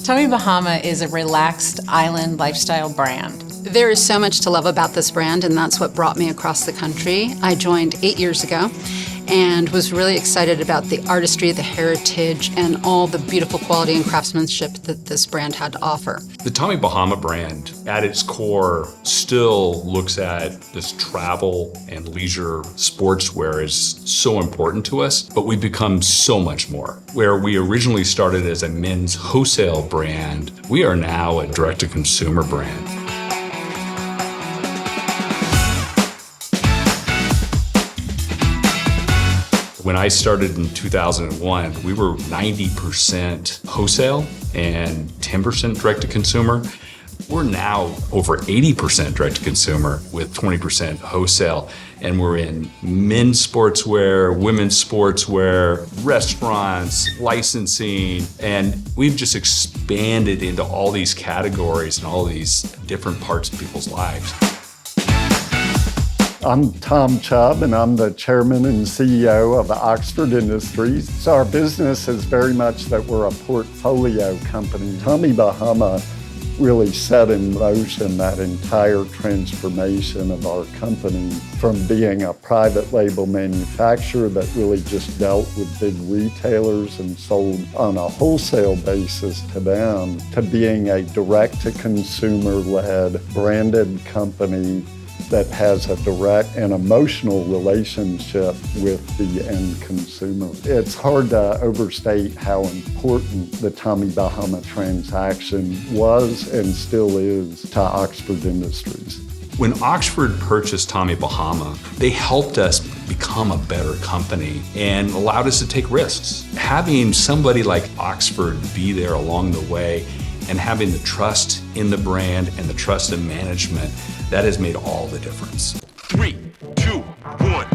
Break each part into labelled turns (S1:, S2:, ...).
S1: Tommy Bahama is a relaxed island lifestyle brand.
S2: There is so much to love about this brand, and that's what brought me across the country. I joined 8 years ago and was really excited about the artistry, the heritage, and all the beautiful quality and craftsmanship that this brand had to offer.
S3: The Tommy Bahama brand, at its core, still looks at this travel and leisure sportswear as so important to us, but we've become so much more. Where we originally started as a men's wholesale brand, we are now a direct-to-consumer brand. When I started in 2001, we were 90% wholesale and 10% direct-to-consumer. We're now over 80% direct-to-consumer with 20% wholesale. And we're in men's sportswear, women's sportswear, restaurants, licensing, and we've just expanded into all these categories and all these different parts of people's lives.
S4: I'm Tom Chubb, and I'm the chairman and CEO of Oxford Industries. So our business is very much that we're a portfolio company. Tommy Bahama really set in motion that entire transformation of our company from being a private label manufacturer that really just dealt with big retailers and sold on a wholesale basis to them, to being a direct-to-consumer-led branded company that has a direct and emotional relationship with the end consumer. It's hard to overstate how important the Tommy Bahama transaction was and still is to Oxford Industries.
S3: When Oxford purchased Tommy Bahama, they helped us become a better company and allowed us to take risks. Having somebody like Oxford be there along the way and having the trust in the brand and the trust in management, that has made all the difference.
S5: 3, 2, 1.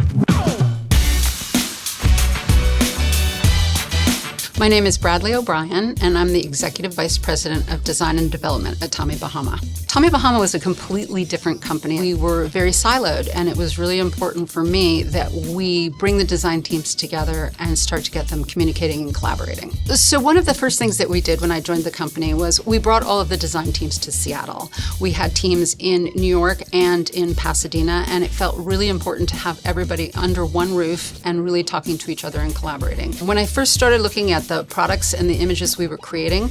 S2: My name is Bradley O'Brien, and I'm the Executive Vice President of Design and Development at Tommy Bahama. Tommy Bahama was a completely different company. We were very siloed, and it was really important for me that we bring the design teams together and start to get them communicating and collaborating. So one of the first things that we did when I joined the company was we brought all of the design teams to Seattle. We had teams in New York and in Pasadena, and it felt really important to have everybody under one roof and really talking to each other and collaborating. When I first started looking at the products and the images we were creating,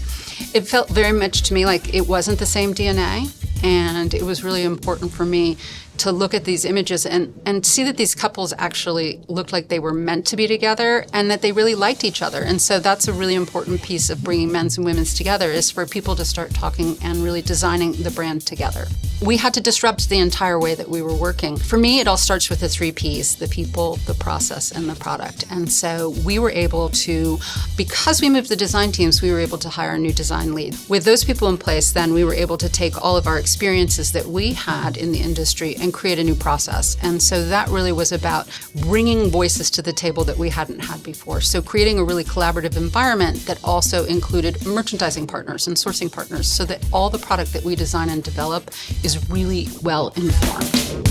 S2: it felt very much to me like it wasn't the same DNA. And it was really important for me to look at these images and see that these couples actually looked like they were meant to be together and that they really liked each other. And so that's a really important piece of bringing men's and women's together, is for people to start talking and really designing the brand together. We had to disrupt the entire way that we were working. For me, it all starts with the 3 Ps, the people, the process, and the product. And so we were able to, because we moved the design teams, we were able to hire a new design lead. With those people in place, then we were able to take all of our experiences that we had in the industry and create a new process. And so that really was about bringing voices to the table that we hadn't had before. So creating a really collaborative environment that also included merchandising partners and sourcing partners, so that all the product that we design and develop is really well informed.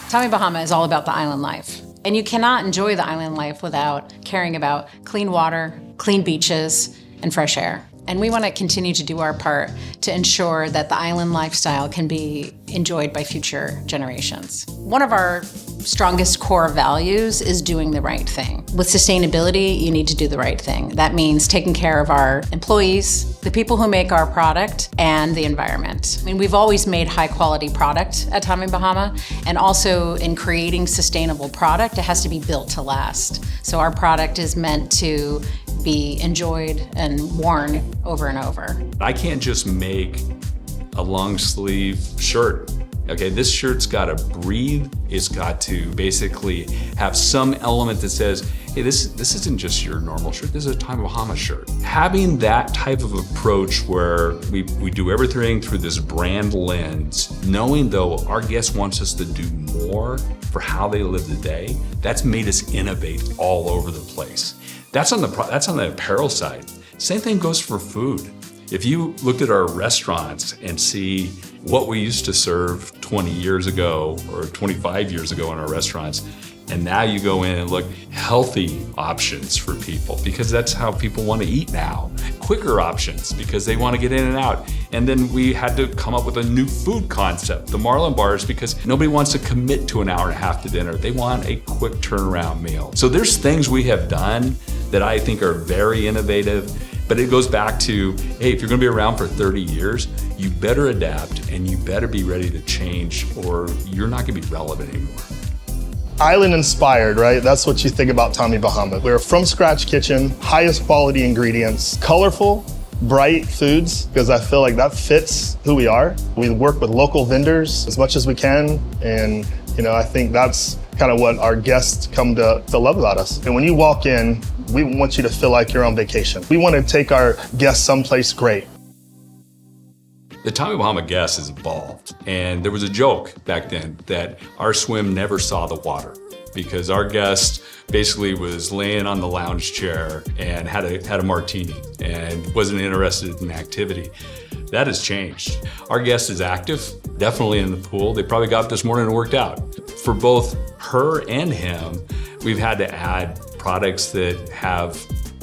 S1: Tommy Bahama is all about the island life. And you cannot enjoy the island life without caring about clean water, clean beaches, and fresh air. And we want to continue to do our part to ensure that the island lifestyle can be enjoyed by future generations. One of our strongest core values is doing the right thing. With sustainability, you need to do the right thing. That means taking care of our employees, the people who make our product, and the environment. I mean, we've always made high quality product at Tommy Bahama, and also in creating sustainable product, it has to be built to last. So our product is meant to be enjoyed and worn over and over.
S3: I can't just make a long sleeve shirt. Okay, this shirt's gotta breathe. It's got to basically have some element that says, hey, this isn't just your normal shirt, this is a Tommy Bahama shirt. Having that type of approach where we do everything through this brand lens, knowing though our guest wants us to do more for how they live the day, that's made us innovate all over the place. That's on the apparel side. Same thing goes for food. If you looked at our restaurants and see what we used to serve 20 years ago or 25 years ago in our restaurants, And now you go in and look healthy options for people, because that's how people want to eat now. Quicker options because they want to get in and out. And then we had to come up with a new food concept, the Marlin bars, because nobody wants to commit to an hour and a half to dinner. They want a quick turnaround meal. So there's things we have done that I think are very innovative, but it goes back to, hey, if you're gonna be around for 30 years, you better adapt and you better be ready to change, or you're not gonna be relevant anymore.
S6: Island inspired, right? That's what you think about Tommy Bahama. We're a from scratch kitchen, highest quality ingredients, colorful, bright foods, because I feel like that fits who we are. We work with local vendors as much as we can, and I think that's kind of what our guests come to love about us. And when you walk in, we want you to feel like you're on vacation. We want to take our guests someplace great.
S3: The Tommy Bahama guest has evolved, and there was a joke back then that our swim never saw the water, because our guest basically was laying on the lounge chair and had a martini and wasn't interested in activity. That has changed. Our guest is active, definitely in the pool. They probably got up this morning and worked out. For both her and him, we've had to add products that have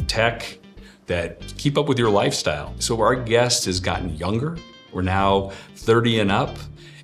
S3: tech that keep up with your lifestyle. So our guest has gotten younger. We're now 30 and up.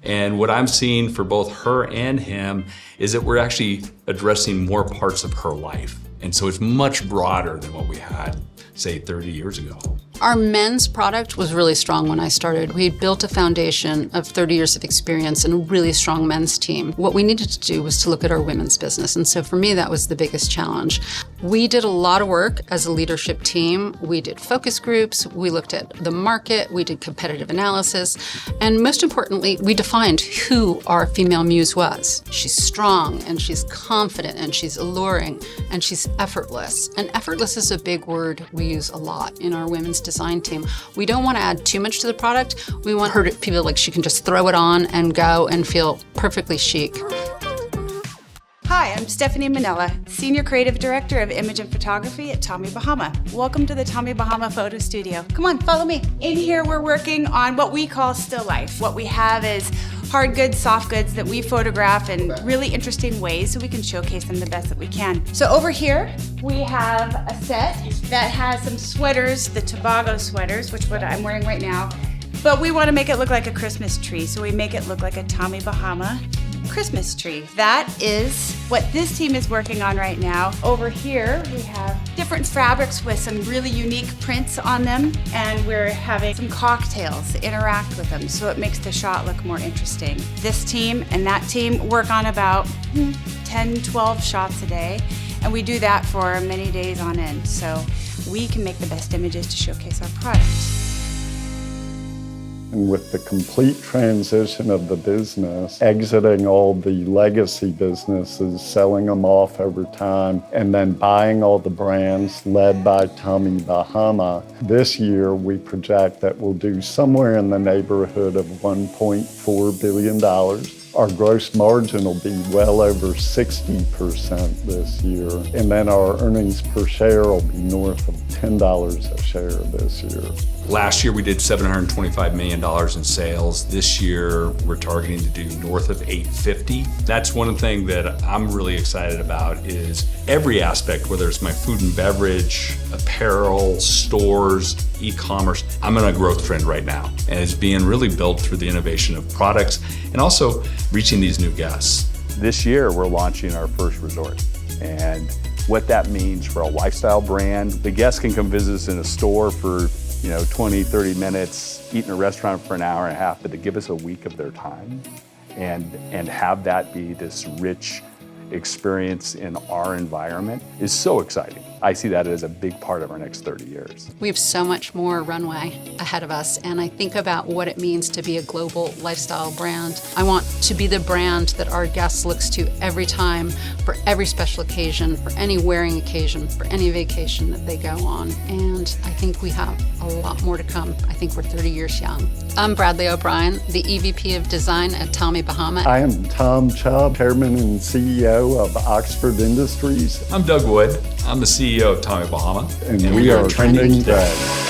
S3: And what I'm seeing for both her and him is that we're actually addressing more parts of her life. And so it's much broader than what we had, say, 30 years ago.
S2: Our men's product was really strong when I started. We had built a foundation of 30 years of experience and a really strong men's team. What we needed to do was to look at our women's business. And so for me, that was the biggest challenge. We did a lot of work as a leadership team. We did focus groups. We looked at the market. We did competitive analysis. And most importantly, we defined who our female muse was. She's strong, and she's confident, and she's alluring, and she's effortless. And effortless is a big word we use a lot in our women's design team. We don't want to add too much to the product. We want her to feel like she can just throw it on and go and feel perfectly chic.
S7: Hi, I'm Stephanie Manella, Senior Creative Director of Image and Photography at Tommy Bahama. Welcome to the Tommy Bahama Photo Studio. Come on, follow me. In here, we're working on what we call still life. What we have is hard goods, soft goods that we photograph in really interesting ways so we can showcase them the best that we can. So over here, we have a set that has some sweaters, the Tobago sweaters, which is what I'm wearing right now. But we want to make it look like a Christmas tree, so we make it look like a Tommy Bahama Christmas tree. That is what this team is working on right now. Over here, we have different fabrics with some really unique prints on them, and we're having some cocktails interact with them, so it makes the shot look more interesting. This team and that team work on about 10, 12 shots a day, and we do that for many days on end, so we can make the best images to showcase our products.
S4: And with the complete transition of the business, exiting all the legacy businesses, selling them off over time, and then buying all the brands led by Tommy Bahama, this year we project that we'll do somewhere in the neighborhood of $1.4 billion. Our gross margin will be well over 60% this year, and then our earnings per share will be north of $10 a share this year.
S3: Last year we did $725 million in sales. This year we're targeting to do north of $850. That's one thing that I'm really excited about is every aspect, whether it's my food and beverage, apparel, stores, e-commerce. I'm on a growth trend right now, and it's being really built through the innovation of products and also reaching these new guests.
S8: This year we're launching our first resort, and what that means for a lifestyle brand. The guests can come visit us in a store for 20, 30 minutes, eat in a restaurant for an hour and a half, but to give us a week of their time and have that be this rich experience in our environment is so exciting. I see that as a big part of our next 30 years.
S2: We have so much more runway ahead of us, and I think about what it means to be a global lifestyle brand. I want to be the brand that our guest looks to every time, for every special occasion, for any wearing occasion, for any vacation that they go on. And I think we have a lot more to come. I think we're 30 years young. I'm Bradley O'Brien, the EVP of Design at Tommy Bahama.
S4: I am Tom Chubb, Chairman and CEO of Oxford Industries.
S3: I'm Doug Wood. I'm the CEO of Tommy Bahama.
S4: And we are Trending Threads.